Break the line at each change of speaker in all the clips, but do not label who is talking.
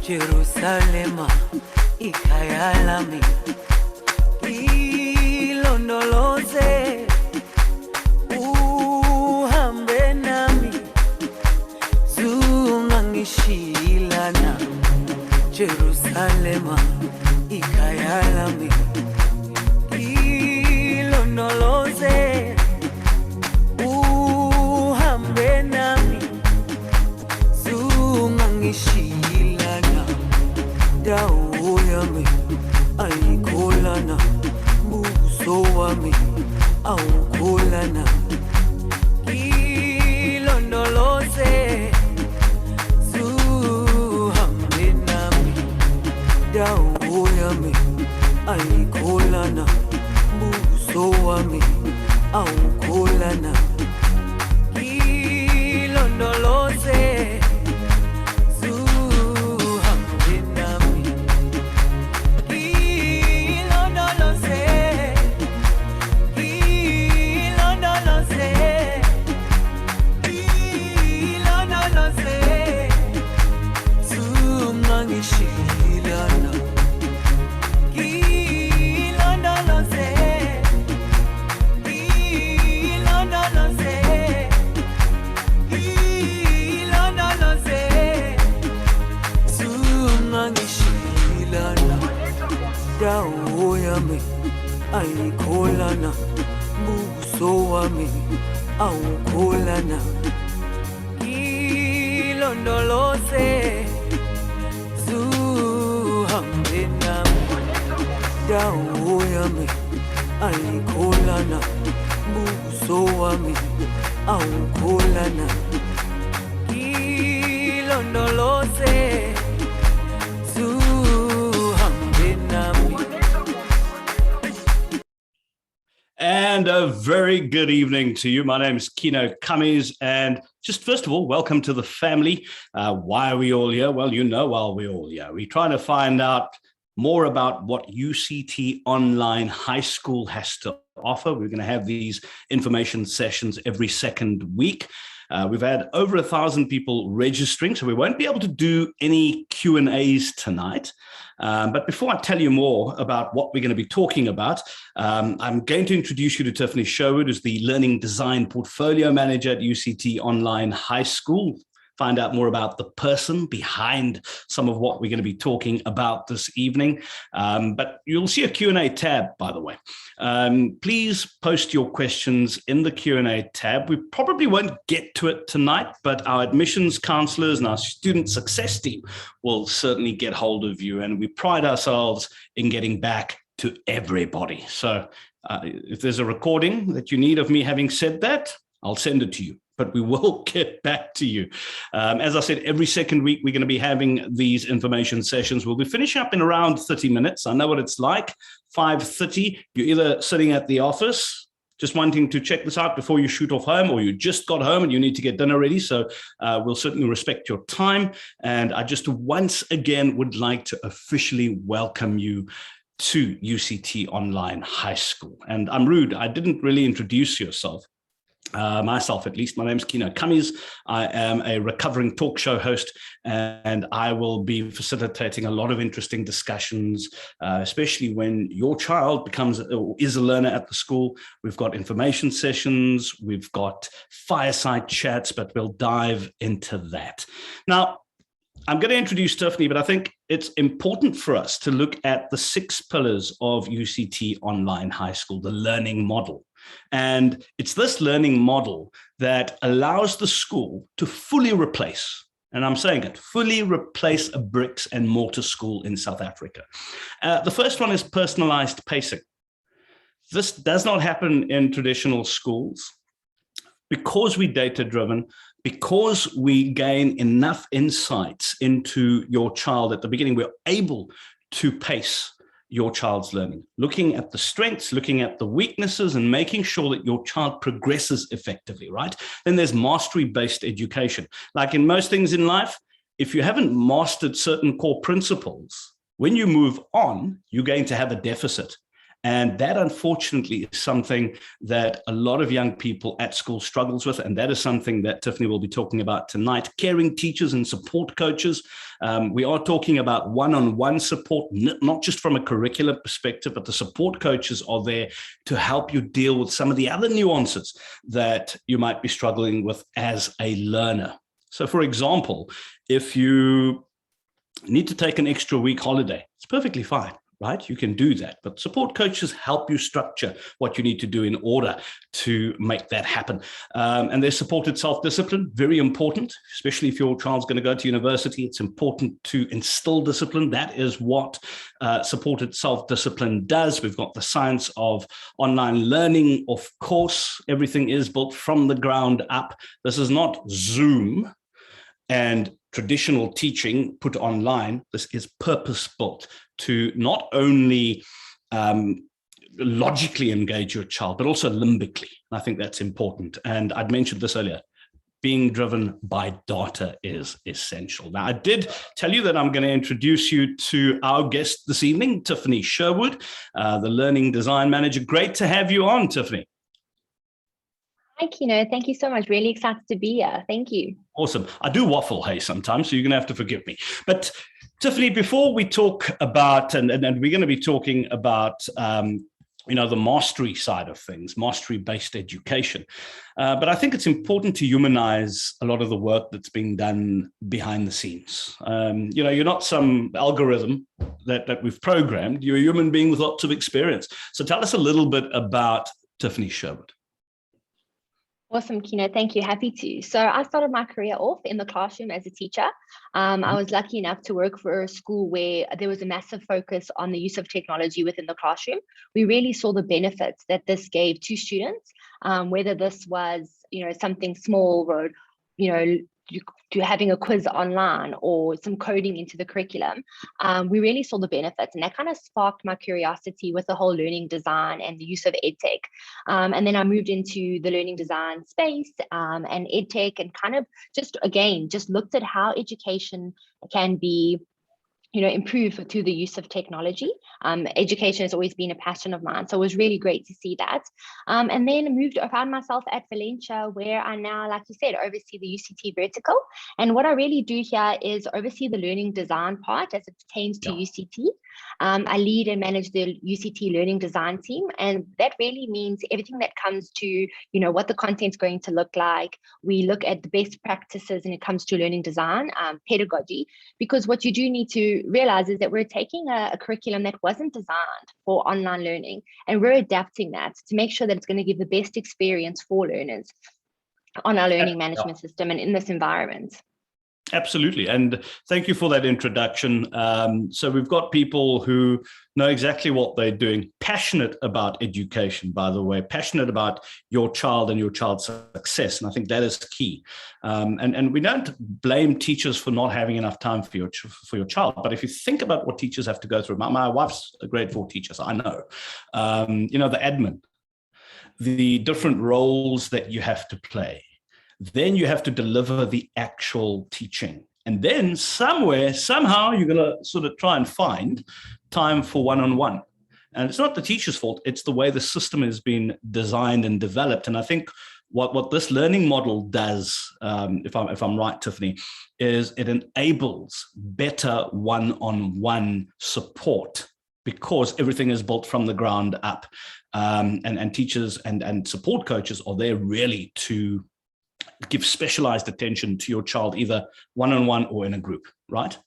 Jerusalema, ikhaya lami, ilondoloze, uhambe nami, zungangishilana. Jerusalema, ikhaya lami, ilondoloze, uhambe nami, zungangishilana. Dawo yami ayikholana, buso wami awukholana. Ilondoloze, zuhambe nami. Dawo yami ayikholana, buso wami awukholana. Ilondoloze, dawo yami ayikholana, buso wami awukholana. Ilondoloze, zuhambe nami. Dawo yami ayikholana, buso wami awukholana. Ilondoloze,
and a very good evening to you. My name is Kino Cummings, and just first of all, welcome to the family. Why are we all here? Well, you know why we're all here. We're trying to find out more about what UCT Online High School has to offer. We're going to have these information sessions every second week. We've had over 1,000 people registering, so we won't be able to do any Q&As tonight. But before I tell you more about what we're going to be talking about, I'm going to introduce you to Tiffany Sherwood, who's the Learning Design Portfolio Manager at UCT Online High School. Find out more about the person behind some of what we're going to be talking about this evening. But you'll see a Q&A tab, by the way. Please post your questions in the Q&A tab. We probably won't get to it tonight, but our admissions counselors and our student success team will certainly get hold of you. And we pride ourselves in getting back to everybody. So if there's a recording that you need of me having said that, I'll send it to you, but we will get back to you. As I said, every second week, we're going to be having these information sessions. We'll be finishing up in around 30 minutes. I know what it's like. 5:30, you're either sitting at the office, just wanting to check this out before you shoot off home, or you just got home and you need to get dinner ready. So we'll certainly respect your time. And I just once again would like to officially welcome you to UCT Online High School. And I'm rude, I didn't really introduce yourself. Myself, at least. My name is Kino Cummings. I am a recovering talk show host, and I will be facilitating a lot of interesting discussions, especially when your child is a learner at the school. We've got information sessions, we've got fireside chats, but we'll dive into that. Now, I'm going to introduce Tiffany, but I think it's important for us to look at the 6 pillars of UCT Online High School, the learning model. And it's this learning model that allows the school to fully replace, and I'm saying it, fully replace a bricks and mortar school in South Africa. The first one is personalized pacing. This does not happen in traditional schools. Because we're data-driven, because we gain enough insights into your child at the beginning, we're able to pace your child's learning, looking at the strengths, looking at the weaknesses, and making sure that your child progresses effectively, right? Then there's mastery-based education. Like in most things in life, if you haven't mastered certain core principles, when you move on, you're going to have a deficit. And that, unfortunately, is something that a lot of young people at school struggles with. And that is something that Tiffany will be talking about tonight. Caring teachers and support coaches. We are talking about one-on-one support, not just from a curricular perspective, but the support coaches are there to help you deal with some of the other nuances that you might be struggling with as a learner. So, for example, if you need to take an extra week holiday, it's perfectly fine. Right? You can do that, but support coaches help you structure what you need to do in order to make that happen. And there's supported self-discipline, very important, especially if your child's going to go to university. It's important to instill discipline. That is what supported self-discipline does. We've got the science of online learning. Of course, everything is built from the ground up. This is not Zoom and traditional teaching put online. This is purpose-built to not only logically engage your child, but also limbically. I think that's important. And I'd mentioned this earlier. Being driven by data is essential. Now, I did tell you that I'm going to introduce you to our guest this evening, Tiffany Sherwood, the Learning Design Manager. Great to have you on, Tiffany.
Hi, Kino. Thank you so much. Really excited to be here. Thank you.
Awesome. I do waffle, hey, sometimes, so you're going to have to forgive me. But Tiffany, before we talk about, and we're going to be talking about, the mastery side of things, mastery-based education. But I think it's important to humanize a lot of the work that's being done behind the scenes. You're not some algorithm that we've programmed. You're a human being with lots of experience. So tell us a little bit about Tiffany Sherwood.
Awesome, Kino. Thank you. Happy to. So I started my career off in the classroom as a teacher. I was lucky enough to work for a school where there was a massive focus on the use of technology within the classroom. We really saw the benefits that this gave to students, whether this was, something small or, to having a quiz online or some coding into the curriculum. We really saw the benefits, and that kind of sparked my curiosity with the whole learning design and the use of EdTech. And then I moved into the learning design space and EdTech, and kind of just looked at how education can be improve through the use of technology. Education has always been a passion of mine, so it was really great to see that. And then I found myself at Valencia, where I now, like you said, oversee the UCT vertical. And what I really do here is oversee the learning design part as it pertains to UCT. I lead and manage the UCT learning design team, and that really means everything that comes to what the content's going to look like. We look at the best practices when it comes to learning design, pedagogy, because what you do need to realize is that we're taking a curriculum that wasn't designed for online learning, and we're adapting that to make sure that it's going to give the best experience for learners on our learning management system and in this environment.
Absolutely. And thank you for that introduction. So we've got people who know exactly what they're doing, passionate about education, by the way, passionate about your child and your child's success. And I think that is key. And we don't blame teachers for not having enough time for your child. But if you think about what teachers have to go through, my wife's a grade 4 teacher, so I know, the admin, the different roles that you have to play. Then you have to deliver the actual teaching. And then somehow, you're going to sort of try and find time for one-on-one. And it's not the teacher's fault. It's the way the system has been designed and developed. And I think what this learning model does, if I'm right, Tiffany, is it enables better one-on-one support, because everything is built from the ground up. And teachers and support coaches are there really to give specialized attention to your child, either one-on-one or in a group, right?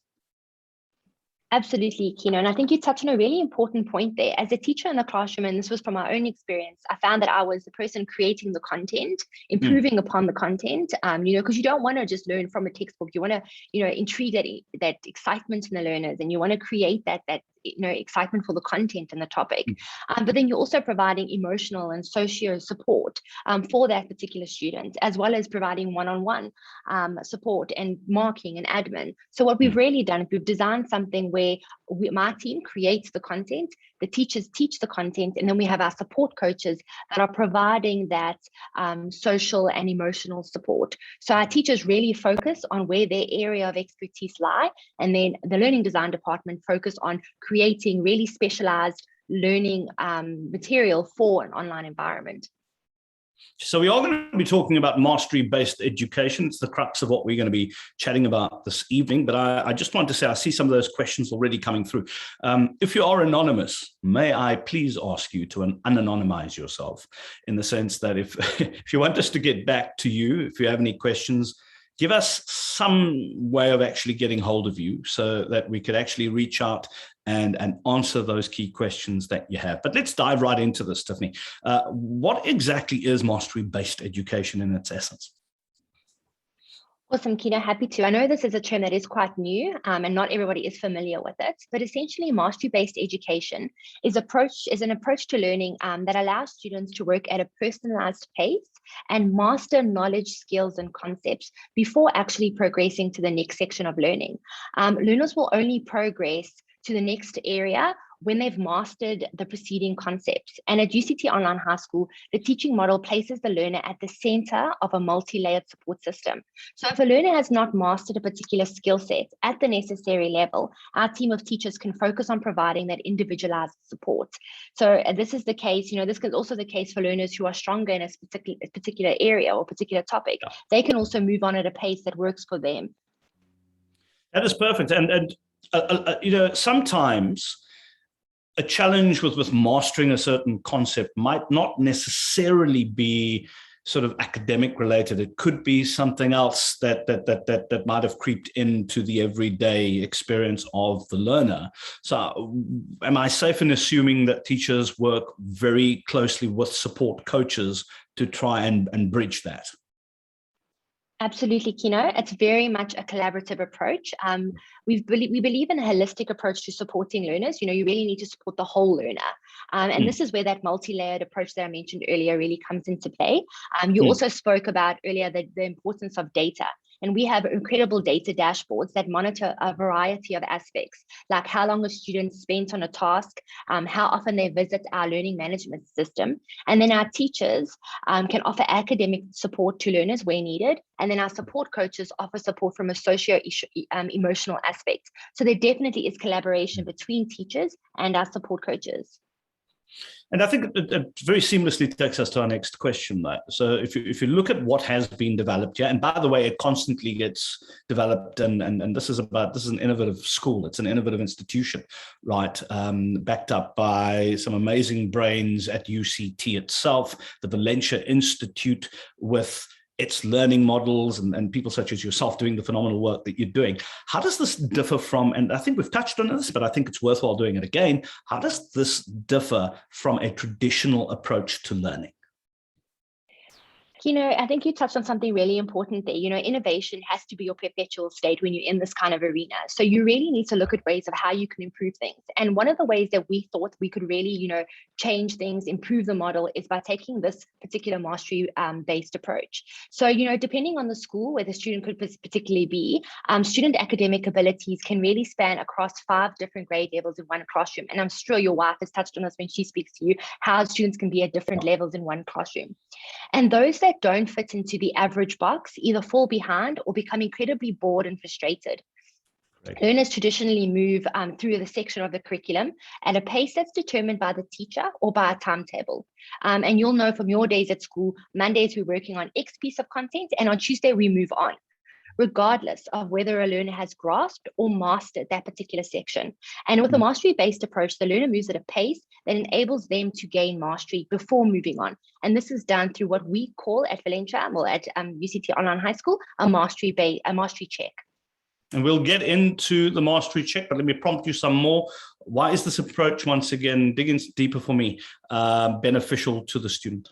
Absolutely, Kino. And I think you touched on a really important point there. As a teacher in the classroom, and this was from my own experience, I found that I was the person creating the content, improving upon the content, because you don't want to just learn from a textbook. You want to, intrigue that excitement in the learners, and you want to create that excitement for the content and the topic. But then you're also providing emotional and socio support for that particular student, as well as providing one-on-one support and marking and admin. So what we've really done is we've designed something where my team creates the content, the teachers teach the content, and then we have our support coaches that are providing that social and emotional support. So our teachers really focus on where their area of expertise lie, and then the learning design department focus on creating really specialized learning material for an online environment.
So we are going to be talking about mastery-based education. It's the crux of what we're going to be chatting about this evening. But I just want to say, I see some of those questions already coming through. If you are anonymous, may I please ask you to unanonymize yourself, in the sense that if, if you want us to get back to you, if you have any questions, give us some way of actually getting hold of you so that we could actually reach out and answer those key questions that you have. But let's dive right into this, Tiffany. What exactly is mastery-based education in its essence?
Awesome, Kino, happy to. I know this is a term that is quite new and not everybody is familiar with it, but essentially mastery-based education is an approach to learning that allows students to work at a personalized pace and master knowledge, skills, and concepts before actually progressing to the next section of learning. Learners will only progress to the next area when they've mastered the preceding concepts. And at UCT Online High School, the teaching model places the learner at the center of a multi-layered support system. So if a learner has not mastered a particular skill set at the necessary level, our team of teachers can focus on providing that individualized support. So this is the case, this is also the case for learners who are stronger in a particular area or particular topic. They can also move on at a pace that works for them.
That is perfect. And sometimes a challenge with mastering a certain concept might not necessarily be sort of academic related. It could be something else that might have creeped into the everyday experience of the learner. So am I safe in assuming that teachers work very closely with support coaches to try and bridge that?
Absolutely, Kino. It's very much a collaborative approach. We believe in a holistic approach to supporting learners. You really need to support the whole learner. And this is where that multi-layered approach that I mentioned earlier really comes into play. You also spoke about earlier the importance of data. And we have incredible data dashboards that monitor a variety of aspects, like how long a student spent on a task, how often they visit our learning management system. And then our teachers can offer academic support to learners where needed. And then our support coaches offer support from a socio-emotional aspect. So there definitely is collaboration between teachers and our support coaches.
And I think it very seamlessly takes us to our next question, though. So if you look at what has been developed, and by the way, it constantly gets developed, and this is an innovative school, it's an innovative institution, right? Backed up by some amazing brains at UCT itself, the Valencia Institute, with its learning models and people such as yourself doing the phenomenal work that you're doing. How does this differ from, and I think we've touched on this, but I think it's worthwhile doing it again, how does this differ from a traditional approach to learning?
I think you touched on something really important there. Innovation has to be your perpetual state when you're in this kind of arena. So you really need to look at ways of how you can improve things. And one of the ways that we thought we could really, change things, improve the model, is by taking this particular mastery-based approach. So, depending on the school where the student could particularly be, student academic abilities can really span across 5 different grade levels in one classroom. And I'm sure your wife has touched on this when she speaks to you, how students can be at different levels in one classroom. And those that don't fit into the average box either fall behind or become incredibly bored and frustrated. Right. Learners traditionally move through the section of the curriculum at a pace that's determined by the teacher or by a timetable. And you'll know from your days at school, Mondays we're working on X piece of content, and on Tuesday we move on, regardless of whether a learner has grasped or mastered that particular section. And with a mastery-based approach, the learner moves at a pace that enables them to gain mastery before moving on. And this is done through what we call at Valencia, at UCT Online High School, a mastery check.
And we'll get into the mastery check, but let me prompt you some more. Why is this approach, once again, dig in deeper for me, beneficial to the student?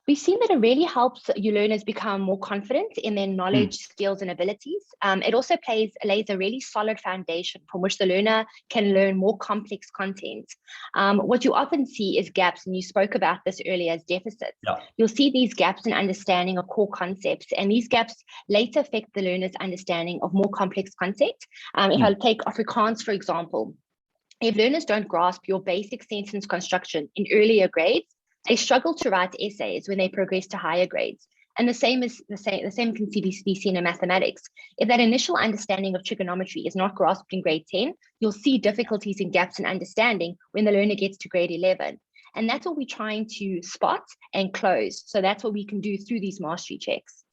We've seen that it really helps your learners become more confident in their knowledge, skills, and abilities. It also lays a really solid foundation from which the learner can learn more complex content. What you often see is gaps, and you spoke about this earlier as deficits. Yeah. You'll see these gaps in understanding of core concepts, and these gaps later affect the learner's understanding of more complex content. If I take Afrikaans, for example, if learners don't grasp your basic sentence construction in earlier grades, they struggle to write essays when they progress to higher grades. And the same can be seen in mathematics. If that initial understanding of trigonometry is not grasped in grade 10, you'll see difficulties and gaps in understanding when the learner gets to grade 11. And that's what we're trying to spot and close. So that's what we can do through these mastery checks.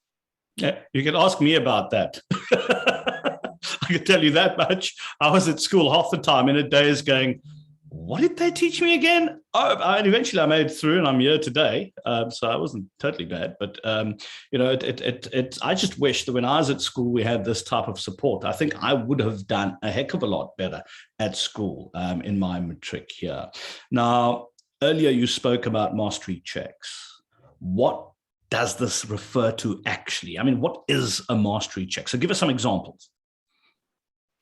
Yeah, you can ask me about that. I can tell you that much. I was at school half the time in a daze going, what did they teach me again? And eventually I made it through and I'm here today. So I wasn't totally bad, but I just wish that when I was at school, we had this type of support. I think I would have done a heck of a lot better at school in my matric here. Now, earlier you spoke about mastery checks. What does this refer to actually? I mean, what is a mastery check? So give us some examples.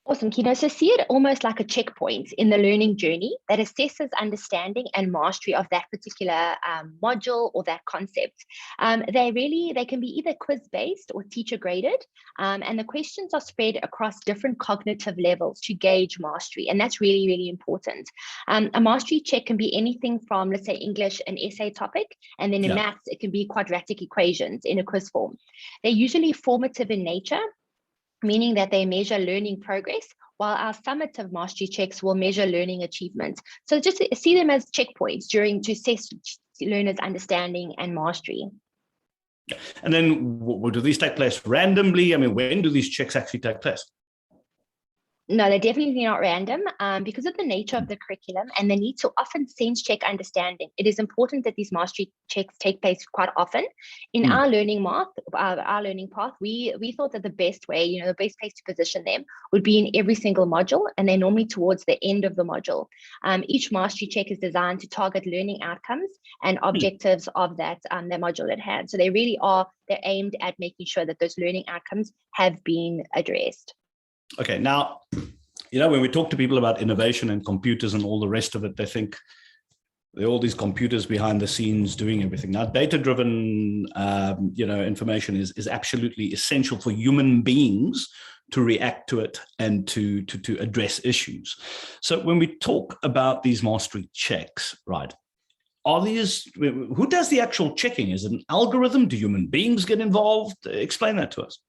Awesome, Kino. So see it almost like a checkpoint in the learning journey that assesses understanding and mastery of that particular module or that concept. They can be either quiz-based or teacher-graded, and the questions are spread across different cognitive levels to gauge mastery, and that's really, really important. A mastery check can be anything from, let's say, English, an essay topic, and then in maths, it can be quadratic equations in a quiz form. They're usually formative in nature, meaning that they measure learning progress, while our summative mastery checks will measure learning achievement. So just see them as checkpoints to assess learners' understanding and mastery.
And then do these take place randomly? I mean, when do these checks actually take place?
No, they're definitely not random because of the nature of the curriculum and the need to often sense check understanding. It is important that these mastery checks take place quite often. In our learning path, we thought that the best way, the best place to position them would be in every single module, and they're normally towards the end of the module. Each mastery check is designed to target learning outcomes and objectives of that module at hand. So they're aimed at making sure that those learning outcomes have been addressed.
Okay, now, when we talk to people about innovation and computers and all the rest of it, they think there are all these computers behind the scenes doing everything. Now, data-driven, information is absolutely essential for human beings to react to it and to address issues. So when we talk about these mastery checks, right, who does the actual checking? Is it an algorithm? Do human beings get involved? Explain that to us.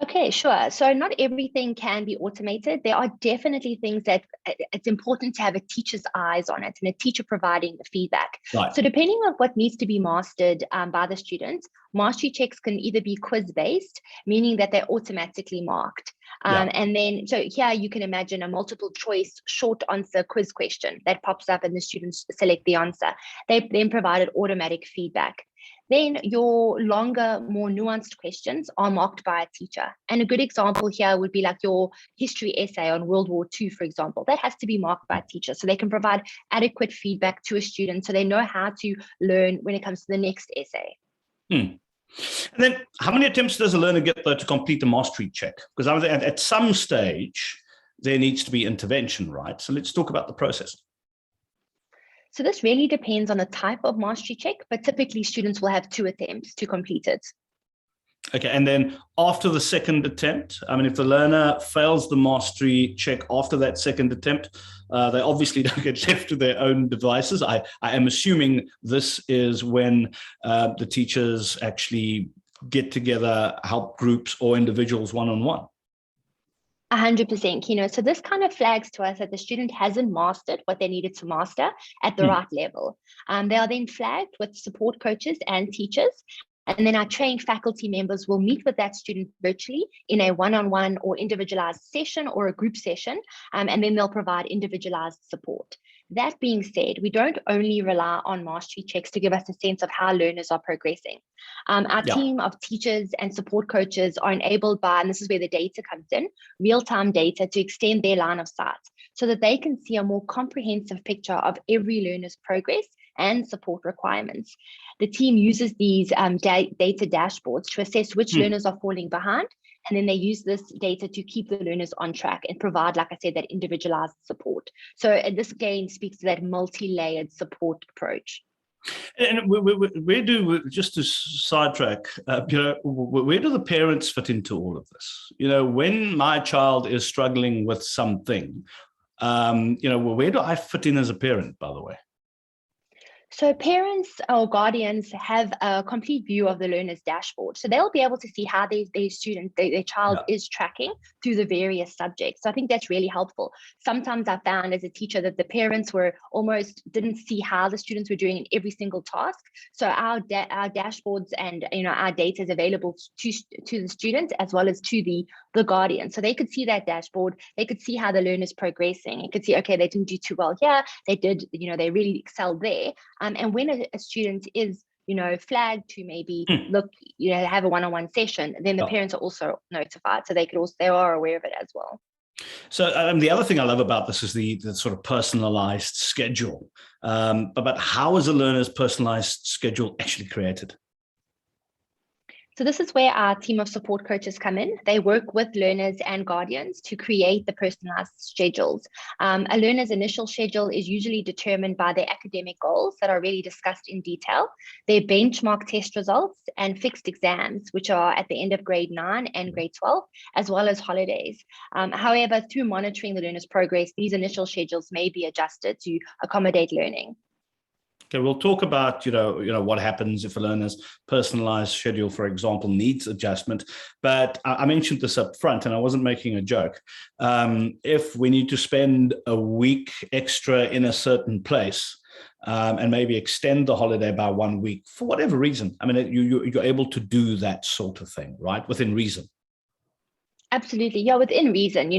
Okay, sure. So not everything can be automated. There are definitely things that it's important to have a teacher's eyes on it and a teacher providing the feedback. Right. So depending on what needs to be mastered by the students, mastery checks can either be quiz-based, meaning that they're automatically marked. And then, so here you can imagine a multiple choice short answer quiz question that pops up and the students select the answer. They then provided automatic feedback. Then your longer, more nuanced questions are marked by a teacher. And a good example here would be like your history essay on World War II, for example. That has to be marked by a teacher so they can provide adequate feedback to a student so they know how to learn when it comes to the next essay.
And then how many attempts does a learner get to complete the mastery check? Because at some stage, there needs to be intervention, right? So let's talk about the process.
So this really depends on the type of mastery check, but typically students will have 2 attempts to complete it.
Okay, and then after the second attempt, I mean, if the learner fails the mastery check after that second attempt, they obviously don't get left to their own devices. I am assuming this is when the teachers actually get together, help groups or individuals one-on-one.
100%, Kino. So this kind of flags to us that the student hasn't mastered what they needed to master at the right level. They are then flagged with support coaches and teachers. And then our trained faculty members will meet with that student virtually in a one-on-one or individualized session or a group session, and then they'll provide individualized support. That being said, we don't only rely on mastery checks to give us a sense of how learners are progressing. Our team of teachers and support coaches are enabled by, and this is where the data comes in, real-time data to extend their line of sight so that they can see a more comprehensive picture of every learner's progress and support requirements. The team uses these data dashboards to assess which learners are falling behind, and then they use this data to keep the learners on track and provide, like I said, that individualized support. So this again speaks to that multi-layered support approach.
And where do, just to sidetrack, where do the parents fit into all of this? When my child is struggling with something, where do I fit in as a parent, by the way?
So parents or guardians have a complete view of the learner's dashboard. So they'll be able to see how their student, their child
Yeah.
is tracking through the various subjects. So I think that's really helpful. Sometimes I found as a teacher that the parents were almost didn't see how the students were doing in every single task. So our dashboards and our data is available to the students as well as to the guardian. So they could see that dashboard, they could see how the learner's progressing. You could see, okay, they didn't do too well here, they did, they really excelled there. And when a student is, flagged to maybe look, have a one-on-one session, then the parents are also notified. So they are aware of it as well.
So the other thing I love about this is the sort of personalized schedule. But how is a learner's personalized schedule actually created?
So this is where our team of support coaches come in. They work with learners and guardians to create the personalized schedules. A learner's initial schedule is usually determined by their academic goals that are really discussed in detail, their benchmark test results and fixed exams, which are at the end of grade 9 and grade 12, as well as holidays. However, through monitoring the learner's progress, these initial schedules may be adjusted to accommodate learning.
Okay, we'll talk about, what happens if a learner's personalized schedule, for example, needs adjustment. But I mentioned this up front and I wasn't making a joke. If we need to spend a week extra in a certain place and maybe extend the holiday by 1 week for whatever reason, I mean, you're able to do that sort of thing, right? Within reason.
Absolutely. Yeah, within reason.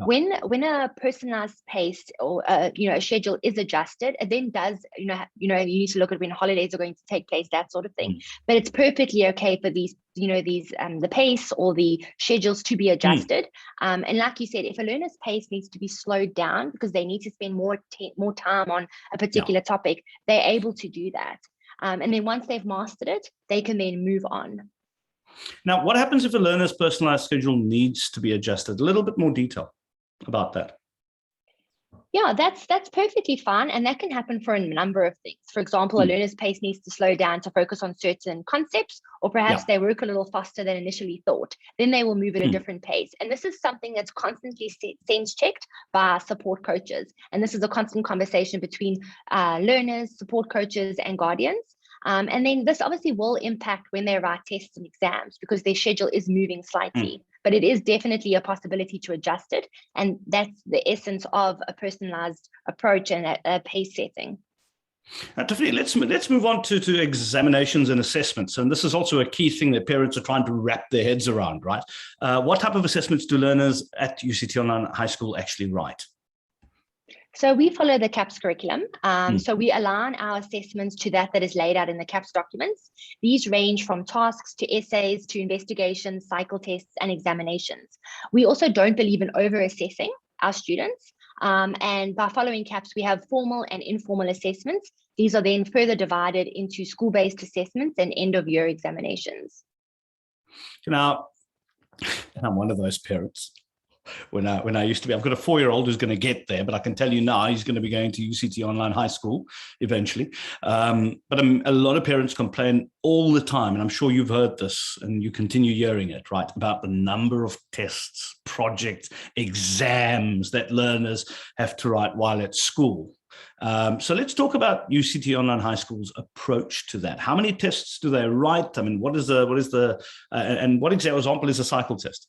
When a personalized pace or a schedule is adjusted, it then does, you need to look at when holidays are going to take place, that sort of thing. But it's perfectly okay for these, the pace or the schedules to be adjusted. And like you said, if a learner's pace needs to be slowed down because they need to spend more time on a particular topic, they're able to do that. And then once they've mastered it, they can then move on.
Now, what happens if a learner's personalized schedule needs to be adjusted? A little bit more detail about that.
Yeah, that's perfectly fine. And that can happen for a number of things. For example, a learner's pace needs to slow down to focus on certain concepts, or perhaps they work a little faster than initially thought. Then they will move at a different pace. And this is something that's constantly sense checked by our support coaches. And this is a constant conversation between learners, support coaches, and guardians. And then this obviously will impact when they write tests and exams because their schedule is moving slightly, but it is definitely a possibility to adjust it. And that's the essence of a personalized approach and a pace setting.
Tiffany, let's move on to examinations and assessments. And this is also a key thing that parents are trying to wrap their heads around, right? What type of assessments do learners at UCT Online High School actually write?
So we follow the CAPS curriculum. So we align our assessments to that is laid out in the CAPS documents. These range from tasks to essays to investigations, cycle tests, and examinations. We also don't believe in over-assessing our students. And by following CAPS, we have formal and informal assessments. These are then further divided into school-based assessments and end-of-year examinations.
Now, I'm one of those parents. When I used to be, I've got a 4-year-old who's going to get there, but I can tell you now he's going to be going to UCT Online High School eventually. But a lot of parents complain all the time, and I'm sure you've heard this and you continue hearing it, right, about the number of tests, projects, exams that learners have to write while at school. So let's talk about UCT Online High School's approach to that. How many tests do they write? I mean, what is the and what example is a cycle test?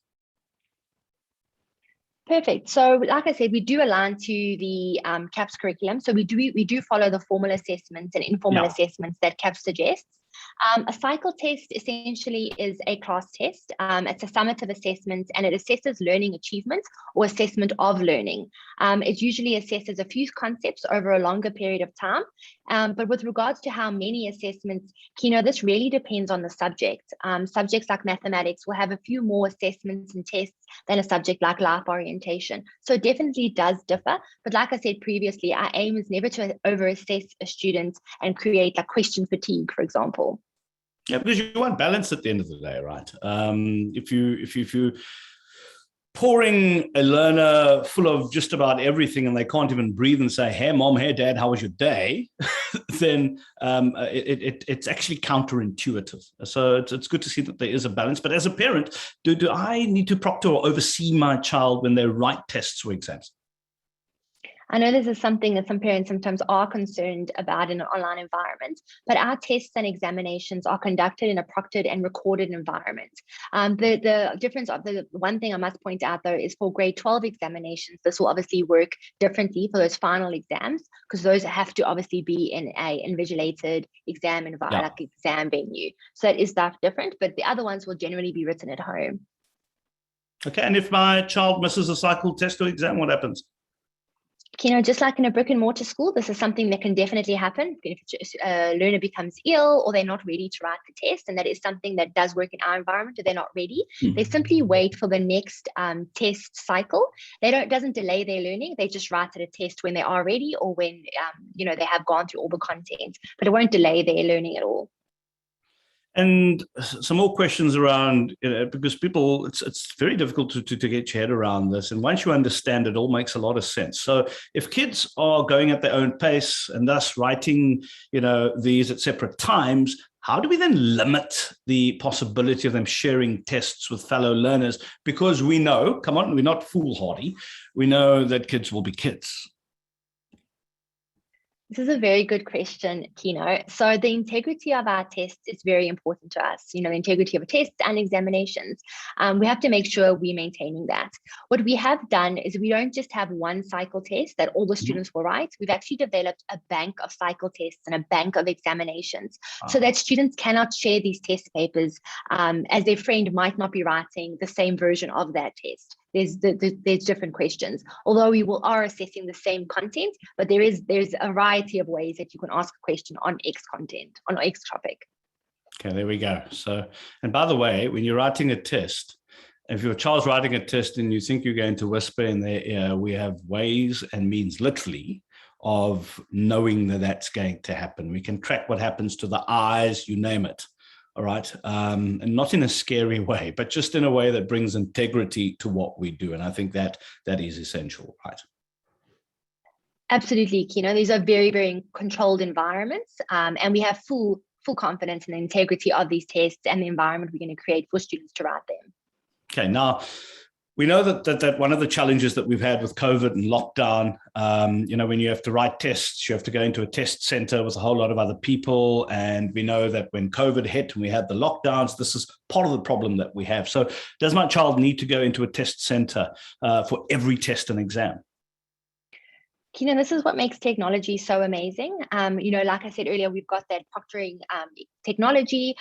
Perfect. So like I said, we do align to the CAPS curriculum. So we do follow the formal assessments and informal assessments that CAPS suggests. A cycle test essentially is a class test. It's a summative assessment and it assesses learning achievement or assessment of learning. It usually assesses a few concepts over a longer period of time. But with regards to how many assessments, this really depends on the subject. Subjects like mathematics will have a few more assessments and tests than a subject like life orientation. So it definitely does differ. But like I said previously, our aim is never to over-assess a student and create like question fatigue, for example.
Yeah, because you want balance at the end of the day, right? If you pouring a learner full of just about everything and they can't even breathe and say, "Hey, mom, hey, dad, how was your day?" then it's actually counterintuitive. So it's good to see that there is a balance. But as a parent, do I need to proctor or oversee my child when they write tests or exams?
I know this is something that some parents sometimes are concerned about in an online environment, but our tests and examinations are conducted in a proctored and recorded environment. The difference of the one thing I must point out though is for grade 12 examinations, this will obviously work differently for those final exams because those have to obviously be in a invigilated exam environment, like exam venue. So it is that different, but the other ones will generally be written at home.
Okay, and if my child misses a cycle test or exam, what happens?
Just like in a brick and mortar school, this is something that can definitely happen if a learner becomes ill or they're not ready to write the test. And that is something that does work in our environment. If they're not ready, they simply wait for the next test cycle. Doesn't delay their learning. They just write at a test when they are ready or when they have gone through all the content, but it won't delay their learning at all.
And some more questions around, because people, it's very difficult to get your head around this. And once you understand it, all makes a lot of sense. So if kids are going at their own pace and thus writing, these at separate times, how do we then limit the possibility of them sharing tests with fellow learners? Because we know, come on, we're not foolhardy. We know that kids will be kids.
This is a very good question, Kino. So the integrity of our tests is very important to us. The integrity of tests and examinations. We have to make sure we're maintaining that. What we have done is we don't just have one cycle test that all the students will write. We've actually developed a bank of cycle tests and a bank of examinations so that students cannot share these test papers as their friend might not be writing the same version of that test. There's different questions, although we are assessing the same content, but there's a variety of ways that you can ask a question on X content, on X topic.
Okay, there we go. So, and by the way, when you're writing a test, if your child's writing a test and you think you're going to whisper in their ear, we have ways and means literally of knowing that that's going to happen. We can track what happens to the eyes, you name it. All right. And not in a scary way, but just in a way that brings integrity to what we do. And I think that is essential, right?
Absolutely, Kino. These are very, very controlled environments. And we have full confidence in the integrity of these tests and the environment we're going to create for students to write them.
Okay. Now, we know that one of the challenges that we've had with COVID and lockdown, when you have to write tests, you have to go into a test center with a whole lot of other people. And we know that when COVID hit and we had the lockdowns, this is part of the problem that we have. So does my child need to go into a test center for every test and exam?
Keenan, this is what makes technology so amazing. Like I said earlier, we've got that proctoring technology,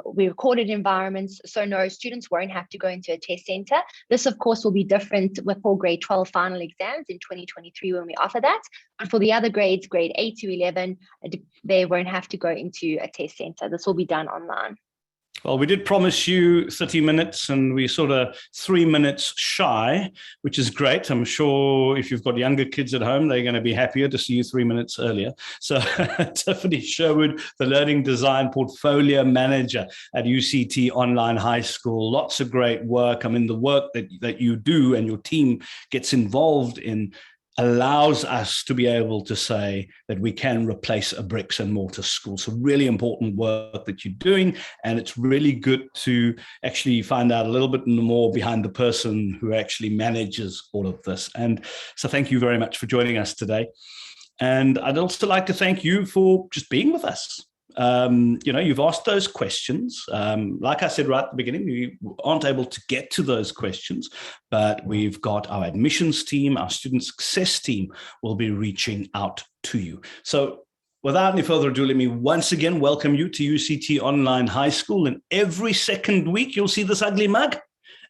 we recorded environments, so no, students won't have to go into a test center. This, of course, will be different for grade 12 final exams in 2023 when we offer that. But for the other grades, grade 8 to 11, they won't have to go into a test center. This will be done online.
Well, we did promise you 30 minutes and we're sort of 3 minutes shy, which is great. I'm sure if you've got younger kids at home, they're going to be happier to see you 3 minutes earlier. So Tiffany Sherwood, the Learning Design Portfolio Manager at UCT Online High School. Lots of great work. I mean, the work that you do and your team gets involved in allows us to be able to say that we can replace a bricks and mortar school. So really important work that you're doing. And it's really good to actually find out a little bit more behind the person who actually manages all of this. And so thank you very much for joining us today. And I'd also like to thank you for just being with us. You've asked those questions. Like I said right at the beginning, we aren't able to get to those questions, but we've got our admissions team, our student success team will be reaching out to you. So without any further ado, let me once again welcome you to UCT Online High School. And every second week, you'll see this ugly mug.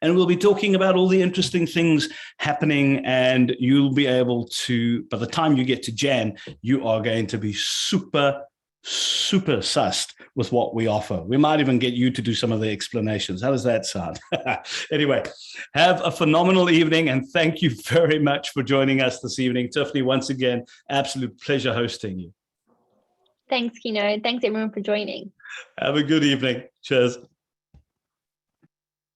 And we'll be talking about all the interesting things happening, and you'll be able to, by the time you get to Jan, you are going to be super sussed with what we offer. We might even get you to do some of the explanations. How does that sound? Anyway, have a phenomenal evening, and thank you very much for joining us this evening. Tiffany, once again, absolute pleasure hosting you.
Thanks, Kino. Thanks, everyone, for joining.
Have a good evening. Cheers.